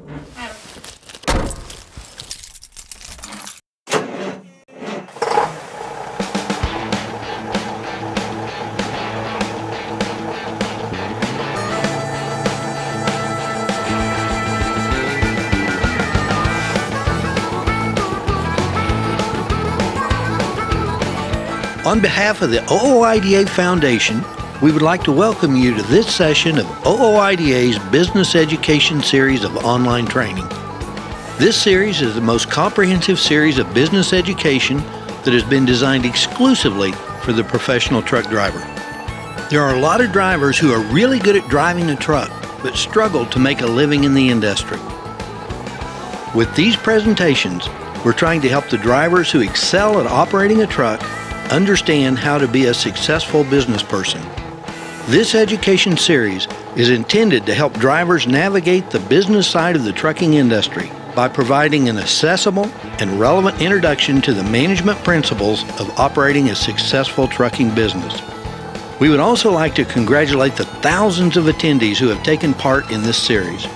On behalf of the OOIDA Foundation, we would like to welcome you to this session of OOIDA's Business Education Series of online training. This series is the most comprehensive series of business education that has been designed exclusively for the professional truck driver. There are a lot of drivers who are really good at driving a truck, but struggle to make a living in the industry. With these presentations, we're trying to help the drivers who excel at operating a truck understand how to be a successful business person. This education series is intended to help drivers navigate the business side of the trucking industry by providing an accessible and relevant introduction to the management principles of operating a successful trucking business. We would also like to congratulate the thousands of attendees who have taken part in this series.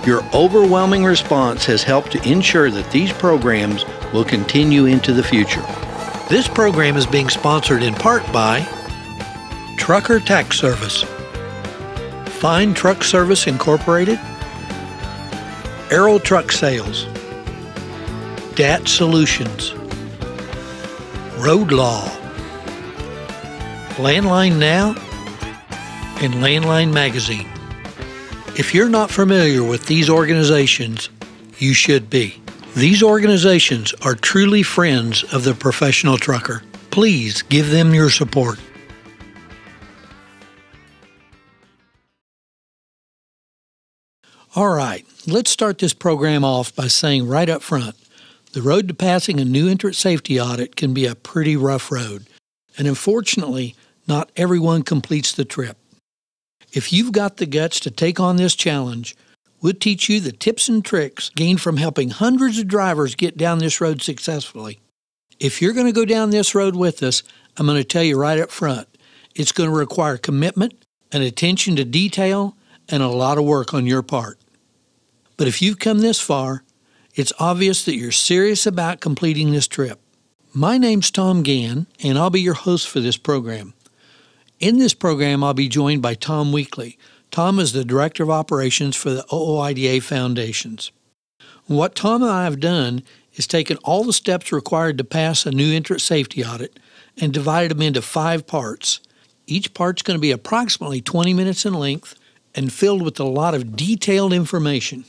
Your overwhelming response has helped to ensure that these programs will continue into the future. This program is being sponsored in part by Trucker Tax Service, Fine Truck Service Incorporated, Aero Truck Sales, DAT Solutions, Road Law, Landline Now, and Landline Magazine. If you're not familiar with these organizations, you should be. These organizations are truly friends of the professional trucker. Please give them your support. All right, let's start this program off by saying right up front, the road to passing a new entrant safety audit can be a pretty rough road, and unfortunately, not everyone completes the trip. If you've got the guts to take on this challenge, we'll teach you the tips and tricks gained from helping hundreds of drivers get down this road successfully. If you're going to go down this road with us, I'm going to tell you right up front, it's going to require commitment and attention to detail and a lot of work on your part. But if you've come this far, it's obvious that you're serious about completing this trip. My name's Tom Gann, and I'll be your host for this program. In this program, I'll be joined by Tom Weekly. Tom is the Director of Operations for the OOIDA Foundations. What Tom and I have done is taken all the steps required to pass a new entrant safety audit and divided them into 5 parts. Each part's going to be approximately 20 minutes in length and filled with a lot of detailed information.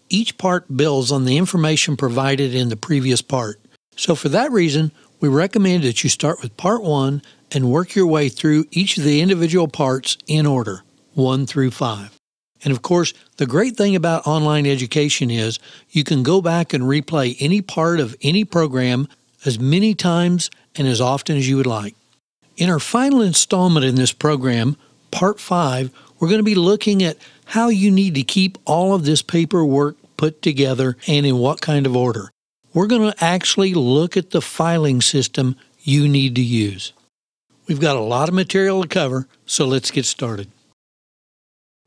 Each part builds on the information provided in the previous part. So for that reason, we recommend that you start with Part 1 and work your way through each of the individual parts in order, 1 through 5. And of course, the great thing about online education is you can go back and replay any part of any program as many times and as often as you would like. In our final installment in this program, Part 5, we're going to be looking at how you need to keep all of this paperwork put together and in what kind of order. We're going to actually look at the filing system you need to use. We've got a lot of material to cover, so let's get started.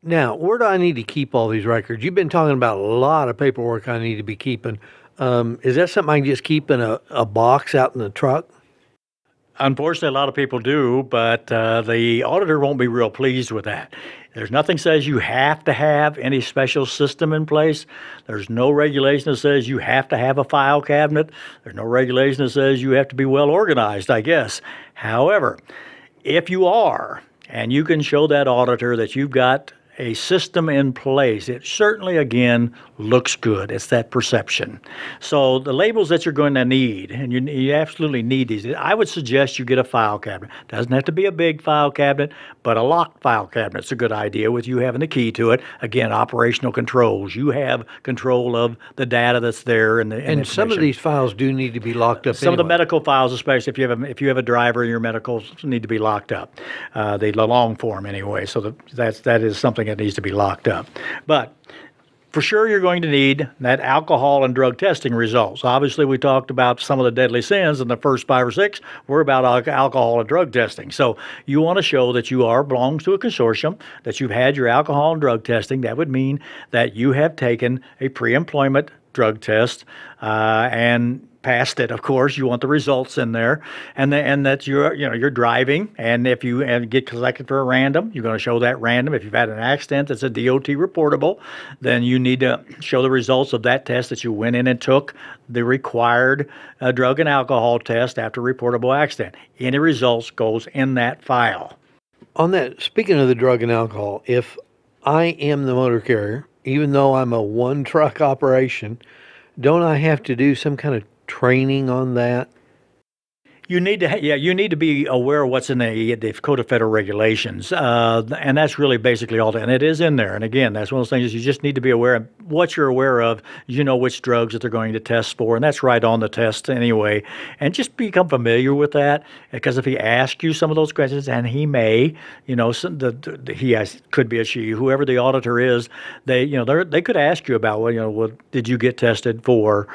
Now, where do I need to keep all these records? You've been talking about a lot of paperwork I need to be keeping. Is that something I can just keep in a box out in the truck? Unfortunately, a lot of people do, but the auditor won't be real pleased with that. There's nothing says you have to have any special system in place. There's no regulation that says you have to have a file cabinet. There's no regulation that says you have to be well organized, I guess. However, if you are, and you can show that auditor that you've got a system in place, it certainly, again, looks good. It's that perception. So the labels that you're going to need, and you absolutely need these, I would suggest you get a file cabinet. Doesn't have to be a big file cabinet, but a locked file cabinet's a good idea with you having the key to it. Again, operational controls. You have control of the data that's there. And some of these files do need to be locked up Some anyway. of the medical files, especially if you have a driver, your medicals need to be locked up. The long form anyway, so that is something that needs to be locked up. But For sure, you're going to need that alcohol and drug testing results. Obviously, we talked about some of the deadly sins, and the first 5 or 6 were about alcohol and drug testing. So you want to show that you belongs to a consortium, that you've had your alcohol and drug testing. That would mean that you have taken a pre-employment drug test and passed it. Of course, you want the results in there, and that you're driving, and if you get selected for a random, you're going to show that random. If you've had an accident that's a DOT reportable, then you need to show the results of that test, that you went in and took the required drug and alcohol test after reportable accident. Any results goes in that file. On that, speaking of the drug and alcohol, if I am the motor carrier, even though I'm a one truck operation, don't I have to do some kind of training on that? You need to be aware of what's in the Code of Federal Regulations, and that's really basically all that. And it is in there. And again, that's one of those things you just need to be aware of. What you're aware of, you know which drugs that they're going to test for, and that's right on the test anyway. And just become familiar with that, because if he asks you some of those questions, and he may, could be a she, whoever the auditor is, they could ask you about, did you get tested for,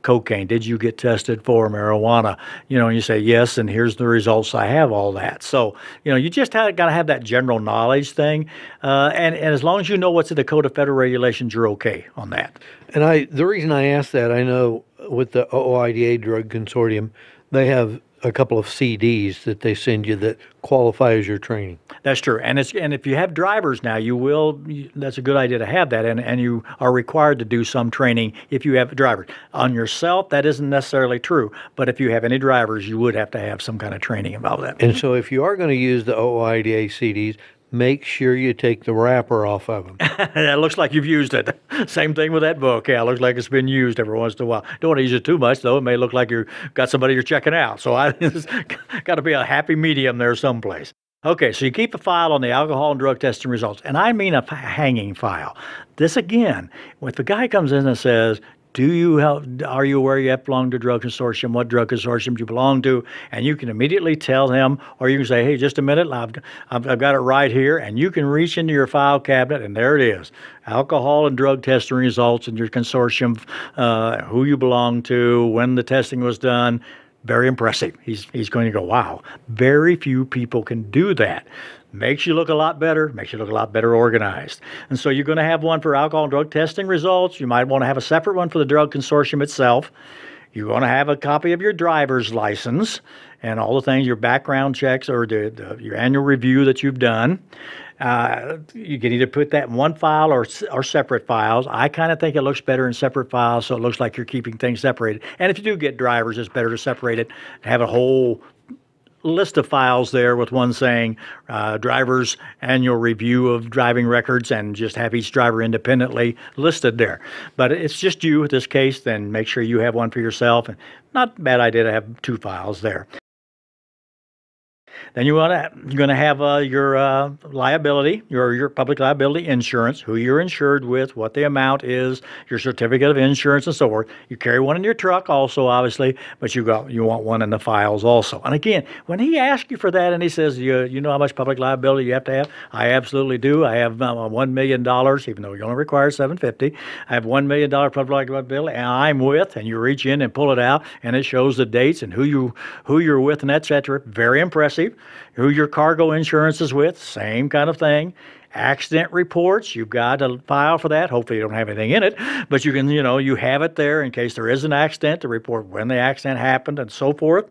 cocaine? Did you get tested for marijuana? And you say, yes, and here's the results. I have all that. So, you just got to have that general knowledge thing. And as long as you know what's in the Code of Federal Regulations, you're okay on that. And the reason I asked that, I know with the OOIDA Drug Consortium, they have a couple of CDs that they send you that qualify as your training. That's true. And if you have drivers now, that's a good idea to have that. And you are required to do some training if you have drivers. On yourself, that isn't necessarily true. But if you have any drivers, you would have to have some kind of training about that. And so if you are going to use the OOIDA CDs, make sure you take the wrapper off of them. That looks like you've used it. Same thing with that book. Yeah, it looks like it's been used every once in a while. Don't want to use it too much, though. It may look like you've got somebody you're checking out. So it's got to be a happy medium there someplace. Okay, so you keep a file on the alcohol and drug testing results. And I mean a hanging file. This, again, if the guy comes in and says, are you aware you have belonged to a drug consortium? What drug consortium do you belong to? And you can immediately tell him, or you can say, hey, just a minute, I've got it right here. And you can reach into your file cabinet, and there it is. Alcohol and drug testing results in your consortium, who you belong to, when the testing was done. Very impressive. He's going to go, wow, very few people can do that. Makes you look a lot better, makes you look a lot better organized. And so you're going to have one for alcohol and drug testing results. You might want to have a separate one for the drug consortium itself. You're going to have a copy of your driver's license and all the things, your background checks or your annual review that you've done. You can either put that in one file or separate files. I kind of think it looks better in separate files, so it looks like you're keeping things separated. And if you do get drivers, it's better to separate it, have a whole list of files there with one saying driver's annual review of driving records, and just have each driver independently listed there. But it's just you in this case, then make sure you have one for yourself. And not a bad idea to have 2 files there. Then you're going to have your liability, your public liability insurance, who you're insured with, what the amount is, your certificate of insurance, and so forth. You carry one in your truck also, obviously, but you want one in the files also. And again, when he asks you for that and he says, you know how much public liability you have to have? I absolutely do. I have $1 million, even though you only require $750. I have $1 million public liability, and I'm with, and you reach in and pull it out, and it shows the dates and who you're with, and et cetera. Very impressive. Who your cargo insurance is with, same kind of thing. Accident reports, you've got a file for that. Hopefully you don't have anything in it, but you can, you have it there in case there is an accident to report when the accident happened and so forth.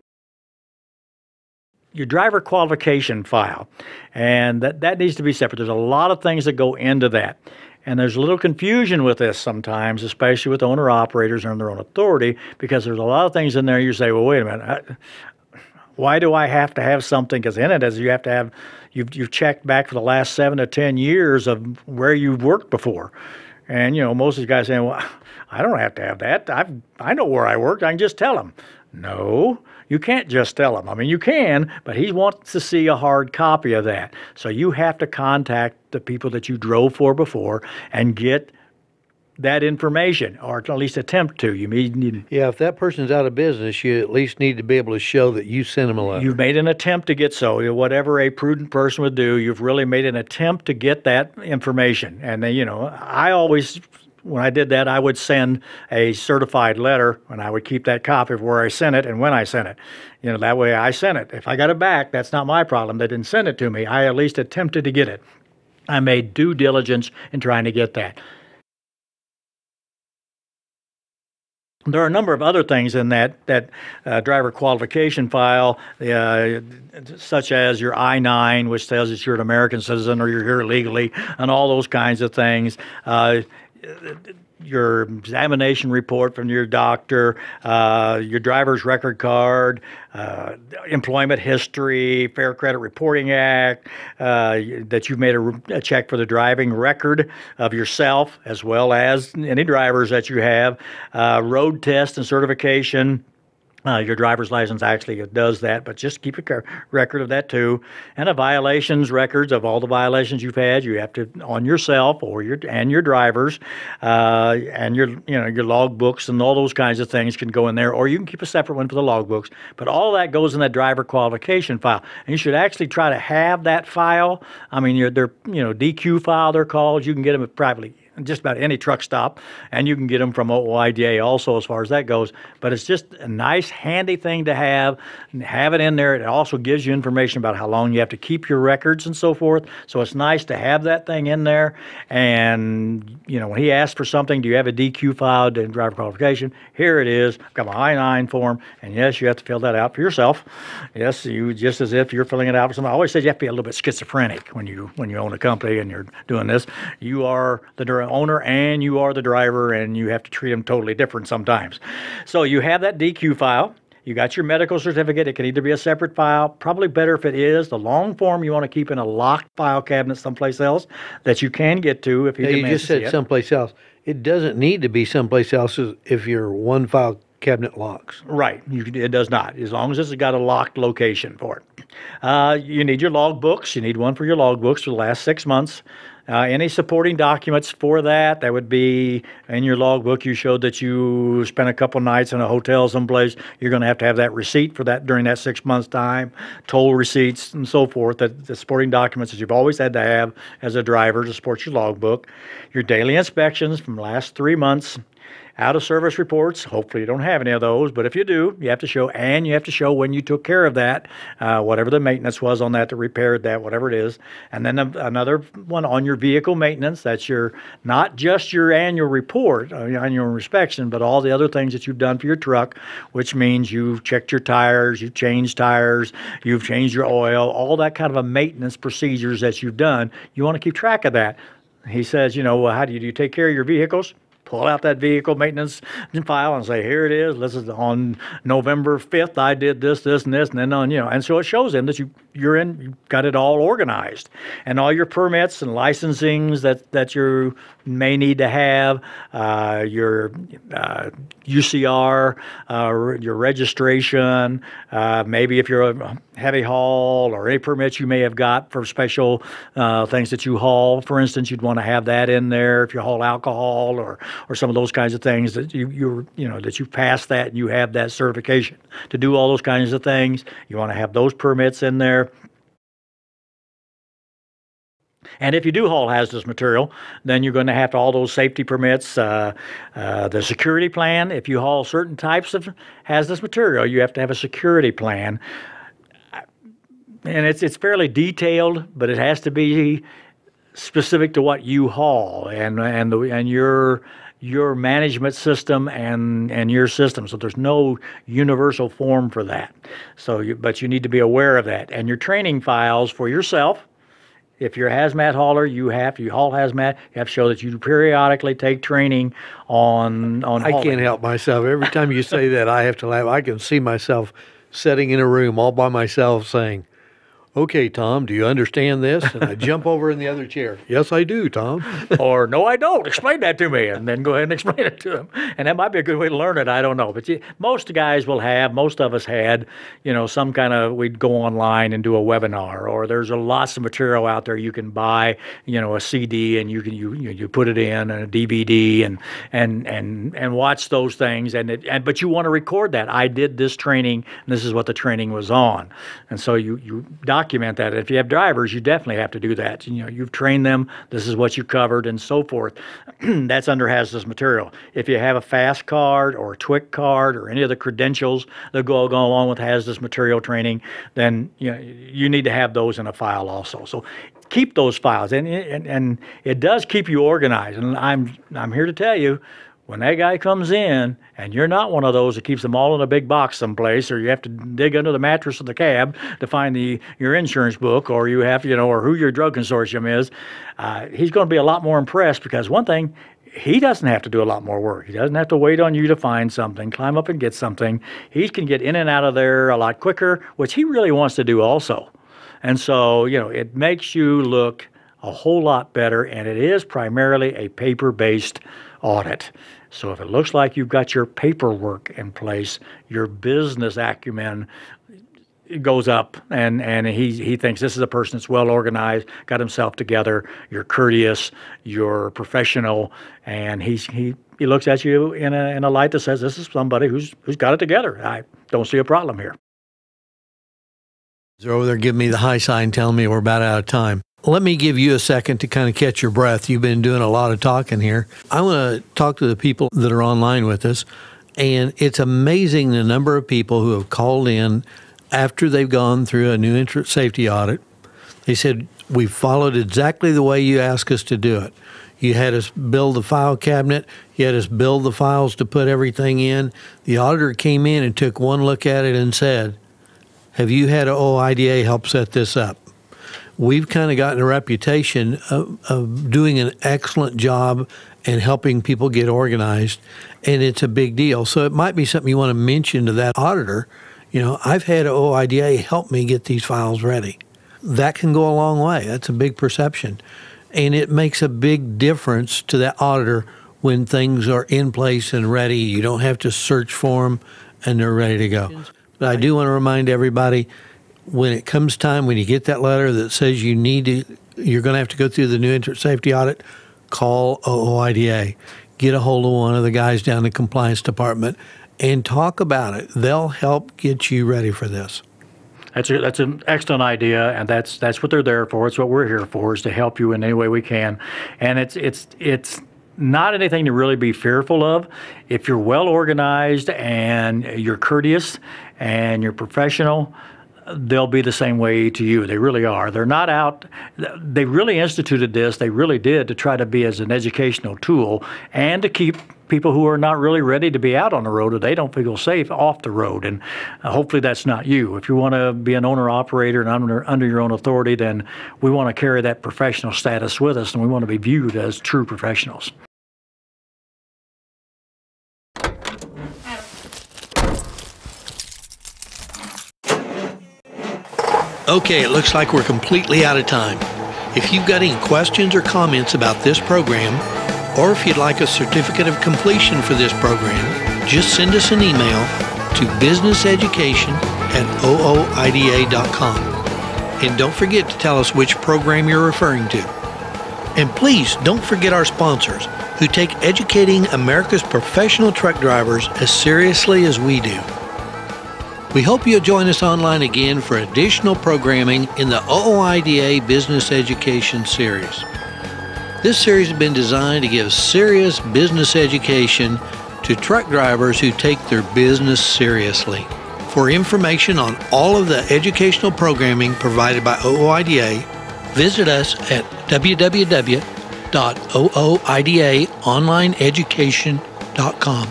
Your driver qualification file, and that needs to be separate. There's a lot of things that go into that. And there's a little confusion with this sometimes, especially with owner-operators on their own authority, because there's a lot of things in there you say, well, wait a minute, why do I have to have something? Because in it, as you have to have, you've checked back for the last 7 to 10 years of where you've worked before. And, most of these guys saying, well, I don't have to have that. I know where I worked. I can just tell them. No, you can't just tell them. I mean, you can, but he wants to see a hard copy of that. So you have to contact the people that you drove for before and get that information, or at least attempt to. You need Yeah, if that person's out of business, you at least need to be able to show that you sent them a letter. You've made an attempt to get so. Whatever a prudent person would do, you've really made an attempt to get that information. And then, I always, when I did that, I would send a certified letter, and I would keep that copy of where I sent it and when I sent it. That way I sent it. If I got it back, that's not my problem. They didn't send it to me. I at least attempted to get it. I made due diligence in trying to get that. There are a number of other things in that driver qualification file, such as your I-9, which says that you're an American citizen or you're here legally, and all those kinds of things. Your examination report from your doctor, your driver's record card, employment history, Fair Credit Reporting Act, that you've made a check for the driving record of yourself as well as any drivers that you have, road test and certification. Your driver's license actually does that, but just keep a record of that too. And a violations records of all the violations you've had. You have to on yourself or your drivers, and your log books and all those kinds of things can go in there, or you can keep a separate one for the log books. But all that goes in that driver qualification file, and you should actually try to have that file. I mean, they're DQ file they're called. You can get them privately. Just about any truck stop, and you can get them from OOIDA also as far as that goes. But it's just a nice, handy thing to have it in there. It also gives you information about how long you have to keep your records and so forth. So it's nice to have that thing in there. And, when he asks for something, do you have a DQ file in driver qualification? Here it is. I've got my I-9 form, and yes, you have to fill that out for yourself. Yes, you just as if you're filling it out for somebody. I always say you have to be a little bit schizophrenic when you own a company and you're doing this. You are the owner and you are the driver, and you have to treat them totally different sometimes. So you have that DQ file. You got your medical certificate. It can either be a separate file. Probably better if it is. The long form you want to keep in a locked file cabinet someplace else that you can get to if you demand to see it. You just said someplace else. It doesn't need to be someplace else if your one file cabinet locks. Right. It does not, as long as it's got a locked location for it. You need your log books. You need one for your log books for the last 6 months. Any supporting documents for that would be in your logbook. You showed that you spent a couple nights in a hotel someplace. You're going to have that receipt for that during that 6 months time, toll receipts and so forth, the supporting documents that you've always had to have as a driver to support your logbook. Your daily inspections from the last 3 months. Out-of-service reports, hopefully you don't have any of those, but if you do, you have to show when you took care of that, whatever the maintenance was on that to repair that, whatever it is. And then another one on your vehicle maintenance, that's not just your annual report, annual inspection, but all the other things that you've done for your truck, which means you've checked your tires, you've changed tires, you've changed your oil, all that kind of a maintenance procedures that you've done. You want to keep track of that. He says, how do you take care of your vehicles? Pull out that vehicle maintenance file and say, here it is. This is on November 5th. I did this, and this, and then and so it shows him that you've got it all organized, and all your permits and licensings that you may need to have, your UCR, your registration, maybe if you're a heavy haul or any permits you may have got for special things that you haul. For instance, you'd want to have that in there if you haul alcohol or some of those kinds of things that that you passed that and you have that certification to do all those kinds of things. You want to have those permits in there. And if you do haul hazardous material, then you're going to have all those safety permits, the security plan. If you haul certain types of hazardous material, you have to have a security plan. And it's fairly detailed, but it has to be specific to what you haul and your management system and your system. So there's no universal form for that. But you need to be aware of that. And your training files for yourself. If you're a hazmat hauler, you haul hazmat. You have to show that you periodically take training on hauling. I can't help myself. Every time you say that, I have to laugh. I can see myself sitting in a room all by myself saying, Okay, Tom, do you understand this? And I jump over in the other chair. Yes, I do, Tom. Or, no, I don't. Explain that to me. And then go ahead and explain it to them. And that might be a good way to learn it. I don't know. But most guys will have, most of us had, some kind of, we'd go online and do a webinar, or there's lots of material out there you can buy, a CD, and you put it in, and a DVD, and watch those things. But you want to record that. I did this training, and this is what the training was on. And so you document that. If you have drivers, you definitely have to do that. You've trained them. This is what you covered, and so forth. That's under hazardous material. If you have a FAST card or a TWIC card or any of the credentials that go along with hazardous material training, then you need to have those in a file also. So keep those files, and it does keep you organized. And I'm here to tell you, when that guy comes in and you're not one of those that keeps them all in a big box someplace, or you have to dig under the mattress of the cab to find your insurance book, or you have, or who your drug consortium is, he's going to be a lot more impressed, because one thing, he doesn't have to do a lot more work. He doesn't have to wait on you to find something, climb up and get something. He can get in and out of there a lot quicker, which he really wants to do also. And so, it makes you look a whole lot better, and it is primarily a paper-based audit. So if it looks like you've got your paperwork in place, your business acumen goes up, and he thinks this is a person that's well organized, got himself together, you're courteous, you're professional, and he looks at you in a light that says, this is somebody who's got it together. I don't see a problem here. They're over there giving me the high sign, telling me we're about out of time. Let me give you a second to kind of catch your breath. You've been doing a lot of talking here. I want to talk to the people that are online with us, and it's amazing the number of people who have called in after they've gone through a new entrant safety audit. They said, we followed exactly the way you asked us to do it. You had us build the file cabinet. You had us build the files to put everything in. The auditor came in and took one look at it and said, have you had an OOIDA help set this up? We've kind of gotten a reputation of doing an excellent job and helping people get organized, and it's a big deal. So it might be something you want to mention to that auditor. I've had an OOIDA help me get these files ready. That can go a long way. That's a big perception. And it makes a big difference to that auditor when things are in place and ready. You don't have to search for them, and they're ready to go. But I do want to remind everybody, when it comes time, when you get that letter that says you're going to have to go through the new entrant safety audit, call OOIDA. Get a hold of one of the guys down in the compliance department and talk about it. They'll help get you ready for this. That's an excellent idea, and that's what they're there for. It's what we're here for, is to help you in any way we can. And it's not anything to really be fearful of. If you're well organized and you're courteous and you're professional, they'll be the same way to you. They really are. They're not out. They really instituted this. They really did, to try to be as an educational tool and to keep people who are not really ready to be out on the road, or they don't feel safe, off the road. And hopefully that's not you. If you want to be an owner-operator and under your own authority, then we want to carry that professional status with us, and we want to be viewed as true professionals. Okay, it looks like we're completely out of time. If you've got any questions or comments about this program, or if you'd like a certificate of completion for this program, just send us an email to businesseducation@ooida.com. And don't forget to tell us which program you're referring to. And please don't forget our sponsors, who take educating America's professional truck drivers as seriously as we do. We hope you'll join us online again for additional programming in the OOIDA Business Education Series. This series has been designed to give serious business education to truck drivers who take their business seriously. For information on all of the educational programming provided by OOIDA, visit us at www.ooidaonlineeducation.com.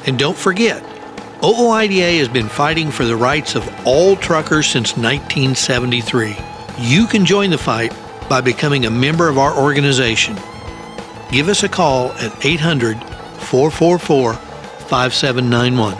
And don't forget, OOIDA has been fighting for the rights of all truckers since 1973. You can join the fight by becoming a member of our organization. Give us a call at 800-444-5791.